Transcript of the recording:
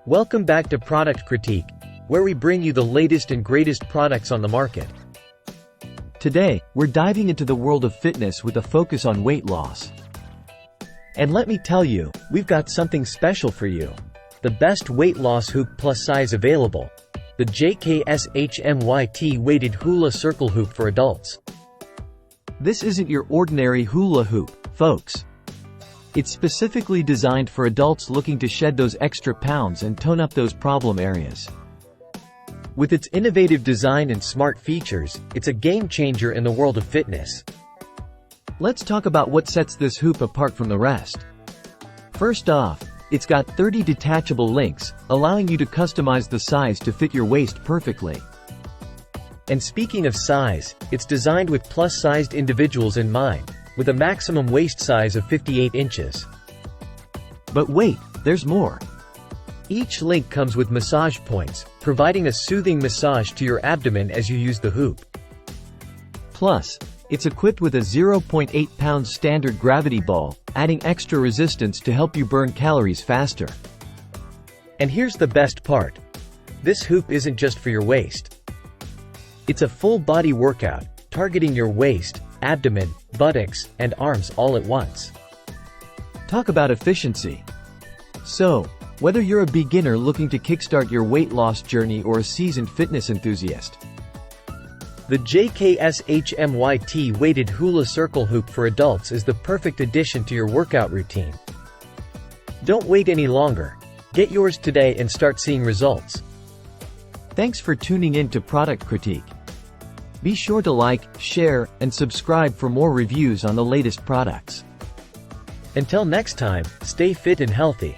Welcome back to Product Critique, where we bring you the latest and greatest products on the market. Today, we're diving into the world of fitness with a focus on weight loss. And let me tell you, we've got something special for you. The best weight loss hoop plus size available. The JKSHMYT weighted Hula circle hoop for adults. This isn't your ordinary hula hoop, folks. It's specifically designed for adults looking to shed those extra pounds and tone up those problem areas. With its innovative design and smart features, it's a game changer in the world of fitness. Let's talk about what sets this hoop apart from the rest. First off, it's got 30 detachable links, allowing you to customize the size to fit your waist perfectly. And speaking of size, it's designed with plus-sized individuals in mind, with a maximum waist size of 58 inches. But wait, there's more. Each link comes with massage points, providing a soothing massage to your abdomen as you use the hoop. Plus, it's equipped with a 0.8 pound standard gravity ball, adding extra resistance to help you burn calories faster. And here's the best part. This hoop isn't just for your waist. It's a full-body workout, targeting your waist, abdomen, buttocks, and arms all at once. Talk about efficiency. So, whether you're a beginner looking to kickstart your weight loss journey or a seasoned fitness enthusiast, the JKSHMYT weighted Hula circle hoop for adults is the perfect addition to your workout routine. Don't wait any longer. Get yours today and start seeing results. Thanks for tuning in to Product Critique. Be sure to like, share, and subscribe for more reviews on the latest products. Until next time, stay fit and healthy.